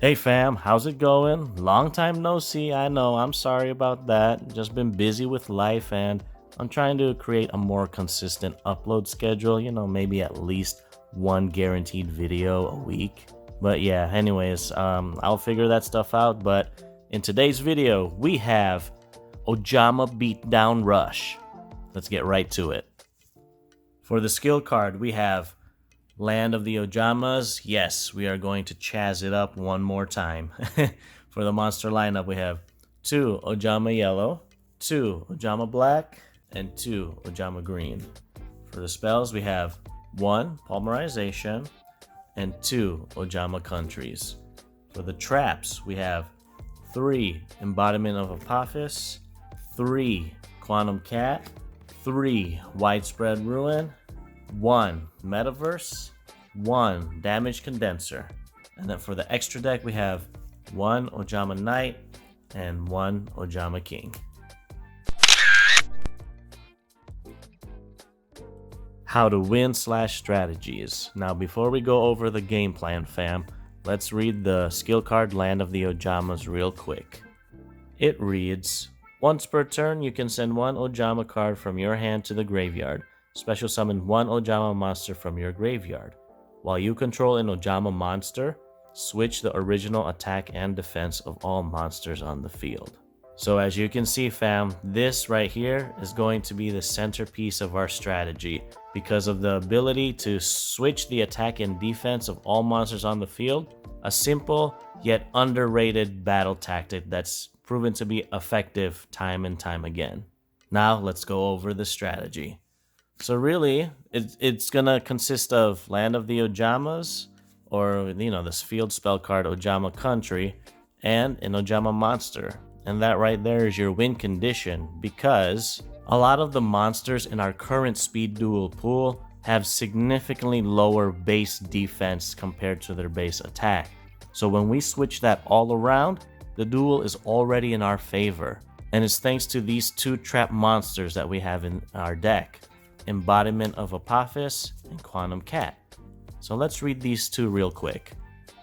Hey fam, how's it going? Long time no see, I know, I'm sorry about that. Just been busy with life and I'm trying to create a more consistent upload schedule, maybe at least one guaranteed video a week. But yeah, anyways, I'll figure that stuff out. But in today's video, we have OJAMA Beatdown Rush. Let's get right to it. For the skill card, we have Land of the Ojamas. Yes, we are going to CHAZZ it up one more time. For the monster lineup, we have 2 OJAMA Yellow, 2 OJAMA Black, and 2 OJAMA Green. For the spells, we have 1 Polymerization and 2 OJAMA Countries. For the traps, we have 3 Embodiment of Apophis, 3 Quantum Cat, 3 Widespread Ruin, 1 Metaverse, 1 Damage Condenser. And then for the extra deck, we have 1 OJAMA Knight and 1 OJAMA King. How to win / strategies. Now, before we go over the game plan, fam, let's read the skill card Land of the Ojamas real quick. It reads, once per turn, you can send 1 OJAMA card from your hand to the graveyard. Special summon 1 OJAMA monster from your graveyard. While you control an OJAMA monster, switch the original attack and defense of all monsters on the field. So as you can see, fam, this right here is going to be the centerpiece of our strategy because of the ability to switch the attack and defense of all monsters on the field. A simple yet underrated battle tactic that's proven to be effective time and time again. Now let's go over the strategy. So really, it's gonna consist of Land of the Ojamas, or this field spell card OJAMA Country, and an OJAMA monster. And that right there is your win condition, because a lot of the monsters in our current speed duel pool have significantly lower base defense compared to their base attack. So when we switch that all around, the duel is already in our favor. And it's thanks to these 2 trap monsters that we have in our deck, Embodiment of Apophis and Quantum Cat. So let's read these 2 real quick.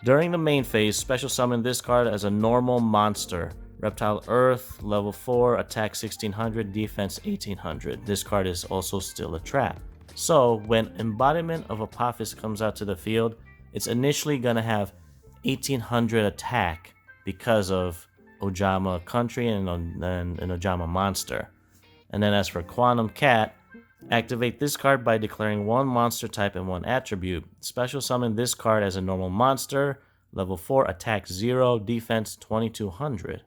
During the main phase, special summon this card as a normal monster. Reptile Earth, level 4, attack 1600, defense 1800. This card is also still a trap. So when Embodiment of Apophis comes out to the field, it's initially going to have 1800 attack because of OJAMA Country and an OJAMA monster. And then as for Quantum Cat, activate this card by declaring 1 monster type and 1 attribute. Special summon this card as a normal monster, level 4, attack 0, defense 2200.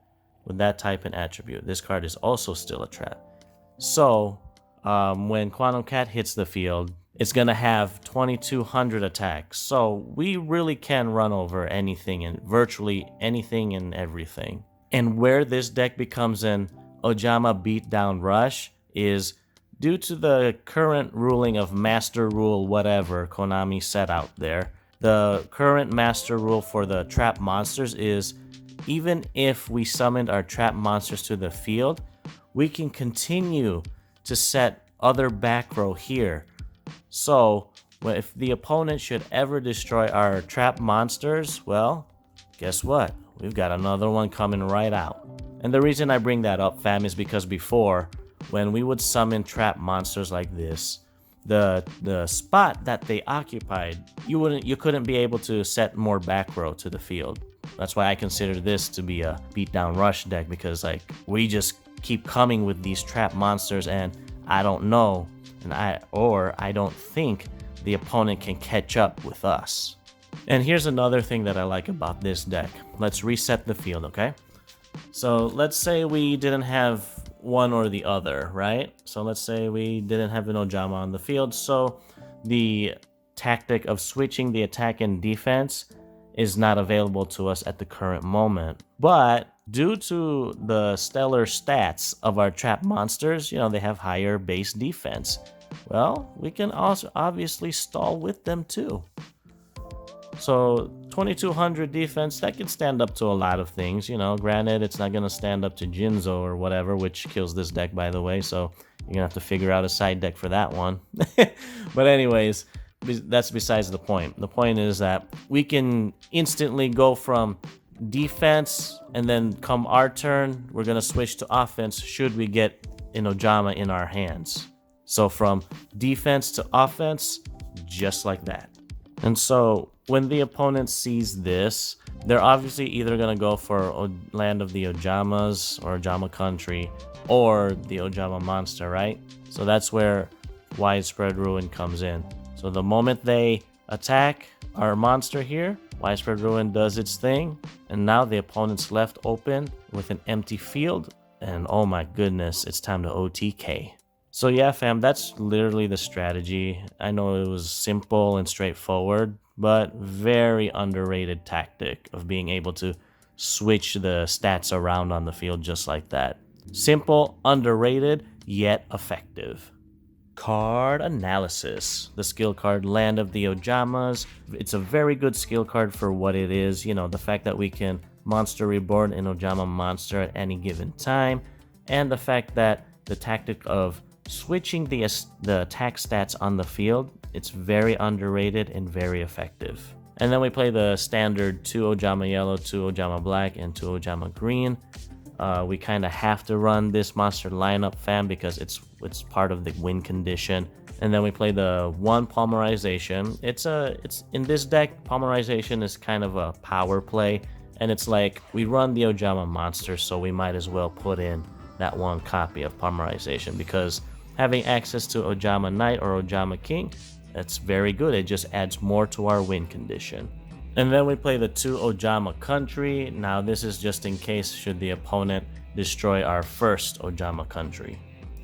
With that type and attribute. This card is also still a trap. So when Quantum Cat hits the field, it's going to have 2200 attack. So we really can run over anything and virtually anything and everything. And where this deck becomes an OJAMA Beatdown Rush is due to the current ruling of Master Rule whatever Konami set out there. The current Master Rule for the trap monsters is even if we summoned our trap monsters to the field, we can continue to set other back row here. So if the opponent should ever destroy our trap monsters, well, guess what? We've got another one coming right out. And the reason I bring that up, fam, is because before, when we would summon trap monsters like this, the spot that they occupied, you couldn't be able to set more back row to the field. That's why I consider this to be a beatdown rush deck, because we just keep coming with these trap monsters, and I don't know, I don't think the opponent can catch up with us. And here's another thing that I like about this deck. Let's reset the field, okay? So let's say we didn't have one or the other, right? So let's say we didn't have an OJAMA on the field, so the tactic of switching the attack and defense is not available to us at the current moment. But due to the stellar stats of our trap monsters, they have higher base defense. Well, we can also obviously stall with them too. So 2200 defense, that can stand up to a lot of things, granted it's not going to stand up to Jinzo or whatever, which kills this deck by the way, so you're going to have to figure out a side deck for that one. But anyways, that's besides the point. The point is that we can instantly go from defense, and then come our turn, we're gonna switch to offense should we get an OJAMA in our hands. So from defense to offense, just like that. And so when the opponent sees this, they're obviously either gonna go for Land of the OJAMAs or OJAMA Country or the OJAMA Monster, right? So that's where Widespread Ruin comes in. So the moment they attack our monster here, Widespread Ruin does its thing, and now the opponent's left open with an empty field, and oh my goodness, it's time to OTK. So yeah, fam, that's literally the strategy. I know it was simple and straightforward, but very underrated tactic of being able to switch the stats around on the field just like that. Simple, underrated, yet effective. Card analysis. The skill card Land of the OJAMAs. It's a very good skill card for what it is. You know, the fact that we can monster reborn an OJAMA monster at any given time, and the fact that the tactic of switching the attack stats on the field, it's very underrated and very effective. And then we play the standard 2 OJAMA yellow, 2 OJAMA black, and 2 OJAMA green. We kind of have to run this monster lineup, fam, because it's part of the win condition. And then we play the 1 Polymerization. It's in this deck, Polymerization is kind of a power play, and it's like we run the OJAMA monster, so we might as well put in that 1 copy of Polymerization, because having access to OJAMA Knight or OJAMA King, that's very good. It just adds more to our win condition. And then we play the 2 OJAMA Country. Now this is just in case should the opponent destroy our first OJAMA Country.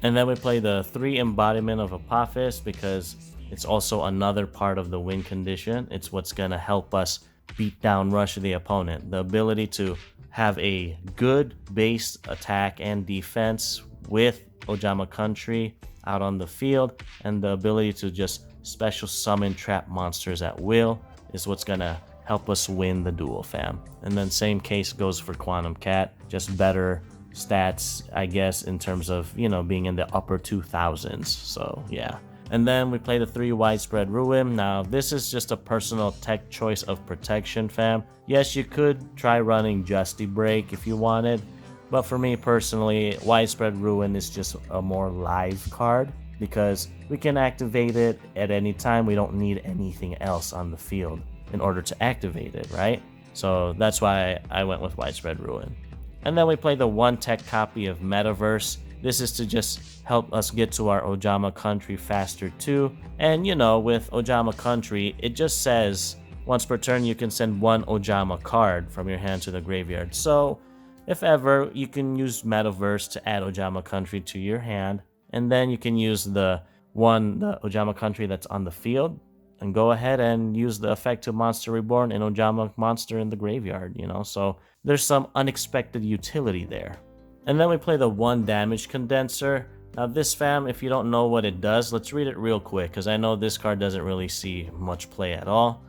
And then we play the 3 Embodiment of Apophis because it's also another part of the win condition. It's what's gonna help us beat down rush the opponent. The ability to have a good base attack and defense with OJAMA Country out on the field, and the ability to just special summon trap monsters at will is what's gonna help us win the duel, fam. And then same case goes for Quantum Cat, just better stats, I guess, in terms of, you know, being in the upper 2000s. So yeah. And then we play the 3 Widespread Ruin. Now this is just a personal tech choice of protection, fam. Yes, you could try running Justy Break if you wanted, but for me personally, Widespread Ruin is just a more live card because we can activate it at any time. We don't need anything else on the field in order to activate it, right? So that's why I went with Widespread Ruin. And then we play the 1 tech copy of Metaverse. This is to just help us get to our OJAMA Country faster too. And you know, with OJAMA Country, it just says once per turn you can send 1 OJAMA card from your hand to the graveyard. So if ever, you can use Metaverse to add OJAMA Country to your hand, and then you can use the OJAMA Country that's on the field, and go ahead and use the effect to Monster Reborn and OJAMA Monster in the graveyard, you know? So there's some unexpected utility there. And then we play the 1 Damage Condenser. Now this, fam, if you don't know what it does, let's read it real quick, because I know this card doesn't really see much play at all.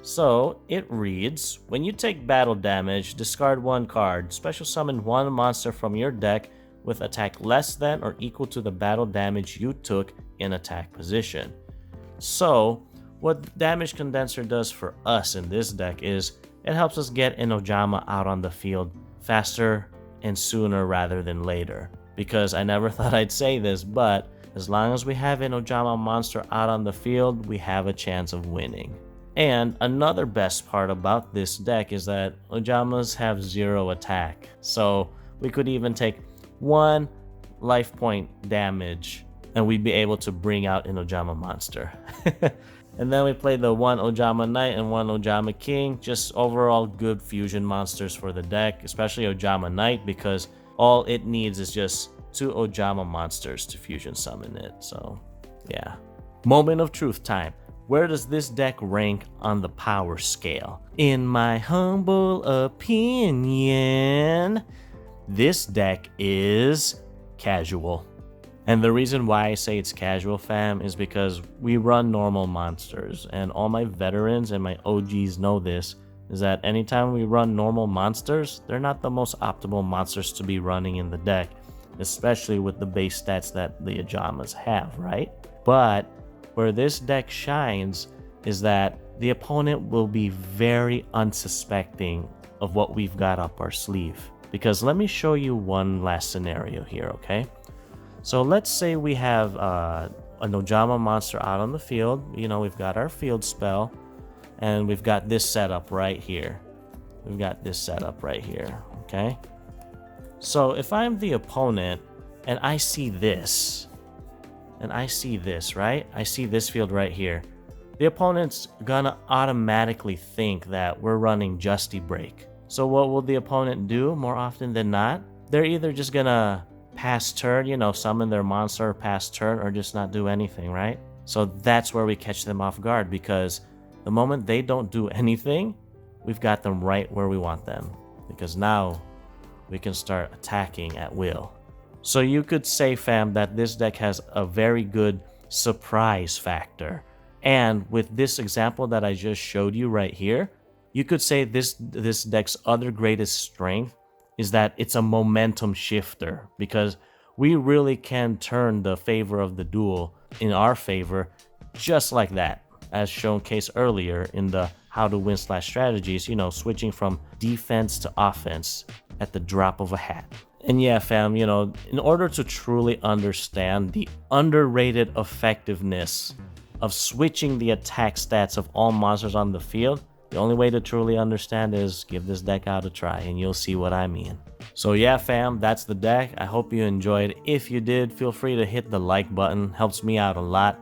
So it reads, when you take battle damage, discard 1 card, special summon 1 monster from your deck with attack less than or equal to the battle damage you took in attack position. So what Damage Condenser does for us in this deck is it helps us get an OJAMA out on the field faster and sooner rather than later. Because I never thought I'd say this, but as long as we have an OJAMA monster out on the field, we have a chance of winning. And another best part about this deck is that OJAMAs have 0 attack. So we could even take 1 life point damage and we'd be able to bring out an OJAMA monster. And then we play the 1 OJAMA Knight and 1 OJAMA King. Just overall good fusion monsters for the deck, especially OJAMA Knight, because all it needs is just 2 OJAMA monsters to fusion summon it. So yeah. Moment of truth time. Where does this deck rank on the power scale? In my humble opinion, this deck is casual. And the reason why I say it's casual, fam, is because we run normal monsters, and all my veterans and my OGs know this, is that anytime we run normal monsters, they're not the most optimal monsters to be running in the deck, especially with the base stats that the OJAMAs have, right? But Where this deck shines is that the opponent will be very unsuspecting of what we've got up our sleeve. Because let me show you one last scenario here, okay? So let's say we have an OJAMA monster out on the field. You know, we've got our field spell, and we've got this setup right here. We've got this setup right here, okay? So if I'm the opponent and I see this, right? I see this field right here. The opponent's gonna automatically think that we're running Justy Break. So what will the opponent do more often than not? They're either just gonna pass turn, you know, summon their monster, pass turn, or just not do anything, right? So that's where we catch them off guard, because the moment they don't do anything, we've got them right where we want them, because now we can start attacking at will. So you could say, fam, that this deck has a very good surprise factor. And with this example that I just showed you right here, you could say this deck's other greatest strength is that it's a momentum shifter, because we really can turn the favor of the duel in our favor just like that, as showcased earlier in the how to win / strategies, you know, switching from defense to offense at the drop of a hat. And yeah, fam, you know, in order to truly understand the underrated effectiveness of switching the attack stats of all monsters on the field, the only way to truly understand is give this deck out a try, and you'll see what I mean. So yeah, fam, that's the deck. I hope you enjoyed. If you did, feel free to hit the like button. Helps me out a lot.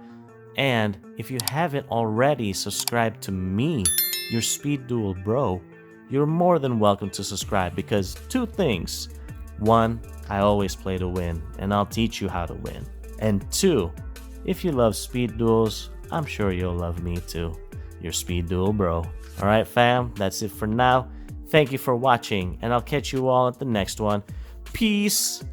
And if you haven't already subscribed to me, your Speed Duel bro, you're more than welcome to subscribe, because two things. One, I always play to win, and I'll teach you how to win. And two, if you love speed duels, I'm sure you'll love me too. Your Speed Duel bro. Alright fam, that's it for now. Thank you for watching, and I'll catch you all at the next one. Peace!